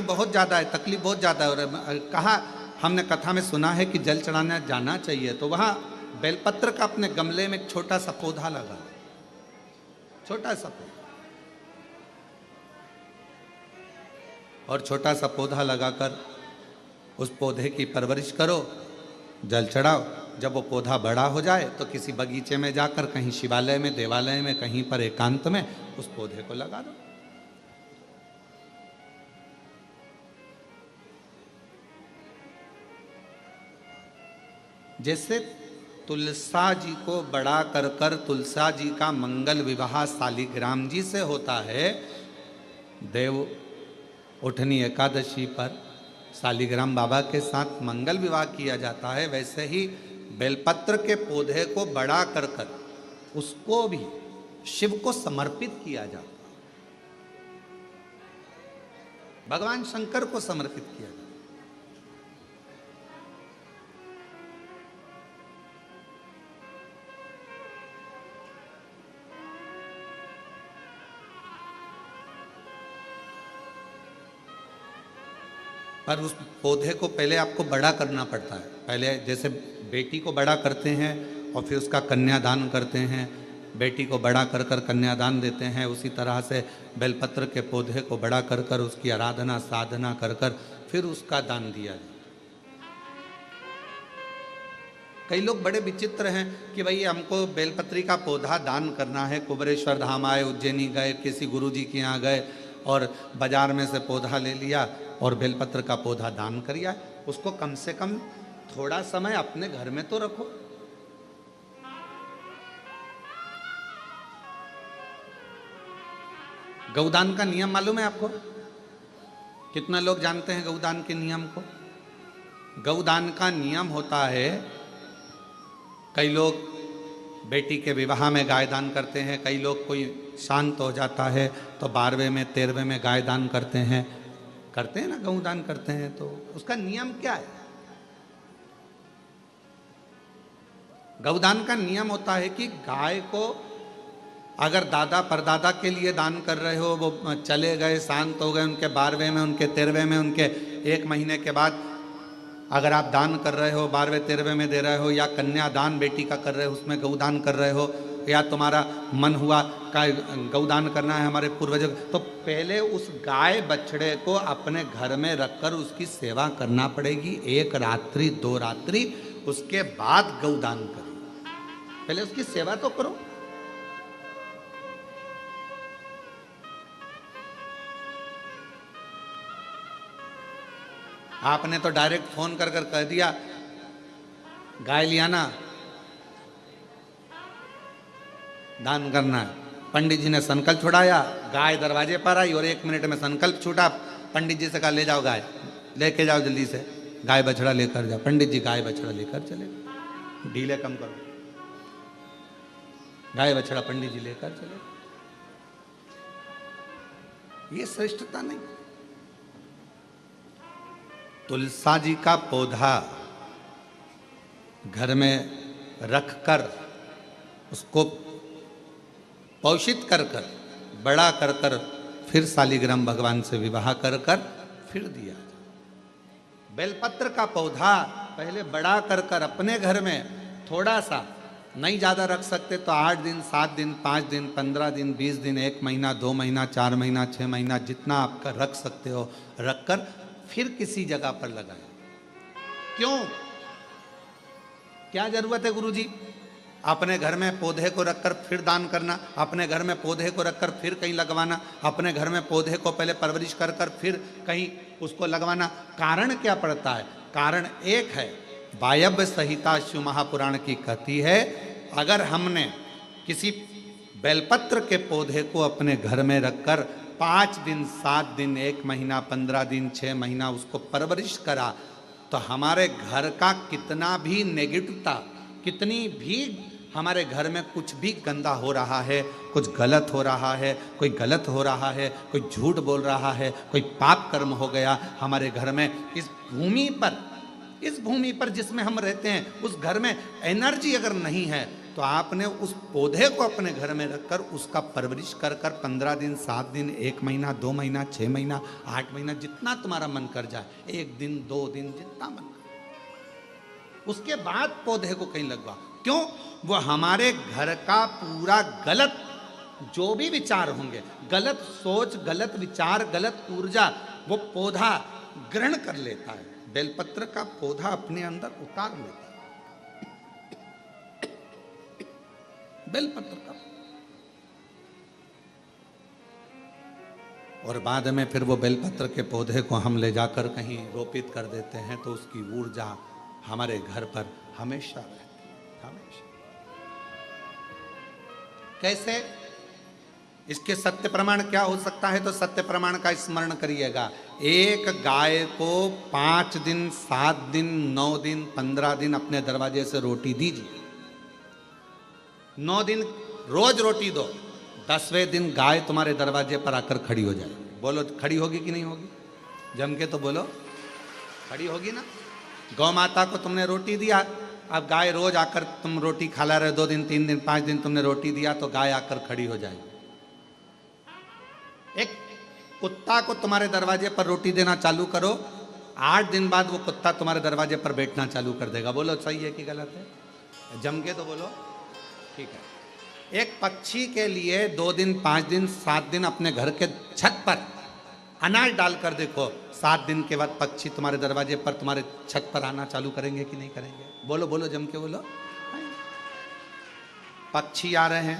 बहुत ज़्यादा है, तकलीफ बहुत ज़्यादा है। और कहा हमने कथा में सुना है कि जल चढ़ाने जाना चाहिए, तो वहाँ बेलपत्र का अपने गमले में एक छोटा सा पौधा लगा, छोटा सा पौधा, और छोटा सा पौधा लगाकर उस पौधे की परवरिश करो, जल चढ़ाओ। जब वो पौधा बड़ा हो जाए तो किसी बगीचे में जाकर, कहीं शिवालय में, देवालय में, कहीं पर एकांत में उस पौधे को लगा दो। जैसे तुलसा जी को बड़ा कर कर तुलसा जी का मंगल विवाह शालिग्राम जी से होता है, देव उठनी एकादशी पर शालिग्राम बाबा के साथ मंगल विवाह किया जाता है, वैसे ही बेलपत्र के पौधे को बड़ा कर कर उसको भी शिव को समर्पित किया जाता है, भगवान शंकर को समर्पित किया जाता है। पर उस पौधे को पहले आपको बड़ा करना पड़ता है। पहले जैसे बेटी को बड़ा करते हैं और फिर उसका कन्यादान करते हैं, बेटी को बड़ा कर कर कन्यादान देते हैं, उसी तरह से बेलपत्र के पौधे को बड़ा कर कर उसकी आराधना साधना कर कर फिर उसका दान दिया जाए। कई लोग बड़े विचित्र हैं कि भाई हमको बेलपत्री का पौधा दान करना है, कुबरेश्वर धाम आए, उज्जैनी गए, किसी गुरुजी के यहाँ गए और बाजार में से पौधा ले लिया और बेलपत्र का पौधा दान कर दिया। उसको कम से कम थोड़ा समय अपने घर में तो रखो। गौदान का नियम मालूम है आपको? कितना लोग जानते हैं गौदान के नियम को? गौदान का नियम होता है, कई लोग बेटी के विवाह में गाय दान करते हैं, कई लोग कोई शांत हो जाता है तो 12वें में 13वें में गाय दान करते हैं ना, गौदान करते हैं। तो उसका नियम क्या है? गौदान का नियम होता है कि गाय को अगर दादा परदादा के लिए दान कर रहे हो, वो चले गए, शांत हो गए, उनके 12वें में, उनके 13वें में, उनके 1 महीने के बाद अगर आप दान कर रहे हो, 12वें 13वें में दे रहे हो, या कन्यादान बेटी का कर रहे हो, उसमें गौदान कर रहे हो, या तुम्हारा मन हुआ का गौदान करना है हमारे पूर्वजों, तो पहले उस गाय बछड़े को अपने घर में रखकर उसकी सेवा करना पड़ेगी 1 रात्रि 2 रात्रि, उसके बाद गौदान करो। पहले उसकी सेवा तो करो। आपने तो डायरेक्ट फोन कर कर कह दिया गाय लिया ना, दान करना है। पंडित जी ने संकल्प छुड़ाया, गाय दरवाजे पर आई और 1 मिनट में संकल्प छूटा। पंडित जी से कहा ले जाओ गाय, लेके जाओ जल्दी से, गाय बछड़ा लेकर जाओ। पंडित जी गाय बछड़ा लेकर चले, ढीले कम करो, गाय बछड़ा पंडित जी लेकर चले। ये श्रेष्ठता नहीं। तुलसा जी का पौधा घर में रखकर उसको पोषित कर कर बड़ा कर कर फिर शालिग्राम भगवान से विवाह कर कर फिर दिया। बेलपत्र का पौधा पहले बड़ा कर कर अपने घर में थोड़ा सा, नहीं ज़्यादा रख सकते तो 8 दिन 7 दिन 5 दिन 15 दिन 20 दिन 1 महीना 2 महीना 4 महीना 6 महीना जितना आपका रख सकते हो रखकर फिर किसी जगह पर लगाएं। क्यों? क्या जरूरत है गुरुजी अपने घर में पौधे को रखकर फिर दान करना, अपने घर में पौधे को रखकर फिर कहीं लगवाना, अपने घर में पौधे को पहले परवरिश कर कर फिर कहीं उसको लगवाना? कारण क्या पड़ता है? कारण एक है, वायव्य संहिता शिव महापुराण की कहती है, अगर हमने किसी बेलपत्र के पौधे को अपने घर में रखकर 5 दिन 7 दिन 1 महीना 15 दिन 6 महीना उसको परवरिश करा, तो हमारे घर का कितना भी नेगेटिवता, कितनी भी हमारे घर में कुछ भी गंदा हो रहा है, कुछ गलत हो रहा है, कोई गलत हो रहा है, कोई झूठ बोल रहा है, कोई पाप कर्म हो गया हमारे घर में, इस भूमि पर जिसमें हम रहते हैं उस घर में एनर्जी अगर नहीं है तो आपने उस पौधे को अपने घर में रखकर उसका परवरिश कर कर 15 दिन, 7 दिन, 1 महीना, 2 महीना, 6 महीना, 8 महीना, जितना तुम्हारा मन कर जाए, 1 दिन, 2 दिन, जितना मन कर, उसके बाद पौधे को कहीं लगवा। क्यों? वो हमारे घर का पूरा गलत जो भी विचार होंगे, गलत सोच, गलत विचार, गलत ऊर्जा, वो पौधा ग्रहण कर लेता है। बेलपत्र का पौधा अपने अंदर उतार लेता है, बेलपत्र का। और बाद में फिर वो बेलपत्र के पौधे को हम ले जाकर कहीं रोपित कर देते हैं तो उसकी ऊर्जा हमारे घर पर हमेशा रहती है, हमेशा। कैसे? इसके सत्य प्रमाण क्या हो सकता है? तो सत्य प्रमाण का स्मरण करिएगा। एक गाय को 5 दिन, 7 दिन, 9 दिन, 15 दिन अपने दरवाजे से रोटी दीजिए। 9 दिन रोज रोटी दो, 10वें दिन गाय तुम्हारे दरवाजे पर आकर खड़ी हो जाए। बोलो खड़ी होगी कि नहीं होगी? जम के तो बोलो, खड़ी होगी ना। गौ माता को तुमने रोटी दिया, अब गाय रोज आकर तुम रोटी खा ला रहे, 2 दिन, 3 दिन, 5 दिन तुमने रोटी दिया तो गाय आकर खड़ी हो जाएगी। एक कुत्ता को तुम्हारे दरवाजे पर रोटी देना चालू करो, 8 दिन बाद वो कुत्ता तुम्हारे दरवाजे पर बैठना चालू कर देगा। बोलो सही है कि गलत है? जम के तो बोलो, ठीक है। एक पक्षी के लिए 2 दिन, 5 दिन, 7 दिन अपने घर के छत पर अनाज डालकर देखो, 7 दिन के बाद पक्षी तुम्हारे दरवाजे पर, तुम्हारे छत पर आना चालू करेंगे कि नहीं करेंगे? बोलो बोलो, जम के बोलो। पक्षी आ रहे हैं,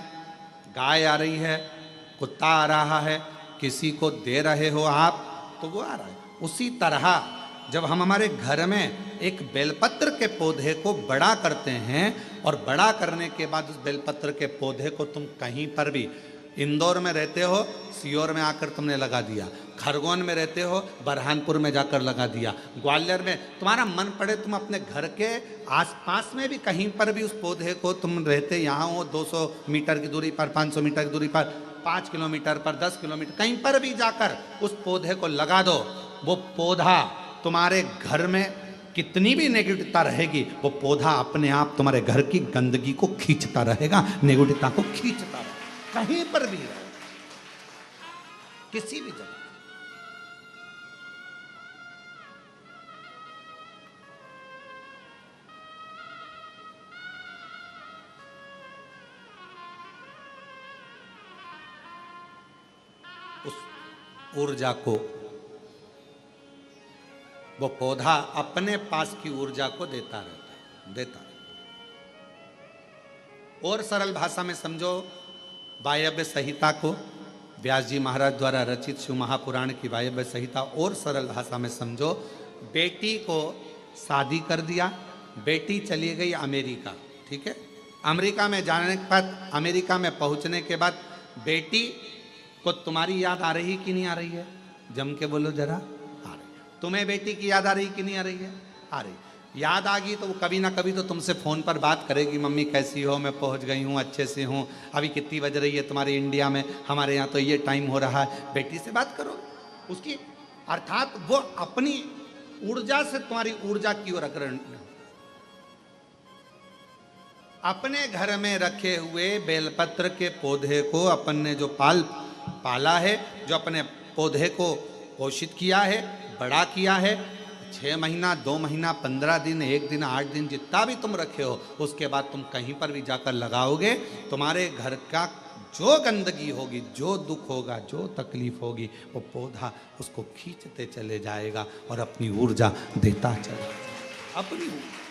गाय आ रही है, कुत्ता आ रहा है, किसी को दे रहे हो आप तो वो आ रहा है। उसी तरह जब हम हमारे घर में एक बेलपत्र के पौधे को बड़ा करते हैं और बड़ा करने के बाद उस बेलपत्र के पौधे को तुम कहीं पर भी, इंदौर में रहते हो, सीहोर में आकर तुमने लगा दिया, खरगोन में रहते हो, बरहानपुर में जाकर लगा दिया, ग्वालियर में, तुम्हारा मन पड़े तुम अपने घर के आसपास में भी कहीं पर भी उस पौधे को, तुम रहते यहाँ हो 200 मीटर की दूरी पर, 500 मीटर की दूरी पर, 5 किलोमीटर पर, 10 किलोमीटर, कहीं पर भी जाकर उस पौधे को लगा दो। वो पौधा तुम्हारे घर में कितनी भी नेगेटिवता रहेगी, वो पौधा अपने आप तुम्हारे घर की गंदगी को खींचता रहेगा, नेगेटिवता को खींचता रहेगा, कहीं पर भी रहे, किसी भी जगह। उस ऊर्जा को वो पौधा अपने पास की ऊर्जा को देता रहता है, देता रहता है। और सरल भाषा में समझो, वायव्य संहिता को, व्यास जी महाराज द्वारा रचित शिव महापुराण की वायव्य संहिता और सरल भाषा में समझो। बेटी को शादी कर दिया, बेटी चली गई अमेरिका, ठीक है। अमेरिका में जाने के बाद, अमेरिका में पहुंचने के बाद बेटी को तुम्हारी याद आ रही कि नहीं आ रही है? जम के बोलो जरा, आ रही। तुम्हें बेटी की याद आ रही कि नहीं आ रही है? आ रही। याद आ गई तो वो कभी ना कभी तो तुमसे फ़ोन पर बात करेगी, मम्मी कैसी हो, मैं पहुंच गई हूँ, अच्छे से हूँ, अभी कितनी बज रही है तुम्हारे इंडिया में, हमारे यहाँ तो ये टाइम हो रहा है। बेटी से बात करो उसकी, अर्थात वो अपनी ऊर्जा से तुम्हारी ऊर्जा की ओर अग्रणी। अपने घर में रखे हुए बेलपत्र के पौधे को अपन ने जो पाला है, जो अपने पौधे को पोषित किया है, बड़ा किया है, 6 महीना, 2 महीना, 15 दिन, 1 दिन, 8 दिन, जितना भी तुम रखे हो, उसके बाद तुम कहीं पर भी जाकर लगाओगे, तुम्हारे घर का जो गंदगी होगी, जो दुख होगा, जो तकलीफ होगी, वो पौधा उसको खींचते चले जाएगा और अपनी ऊर्जा देता चला, अपनी ऊर्जा।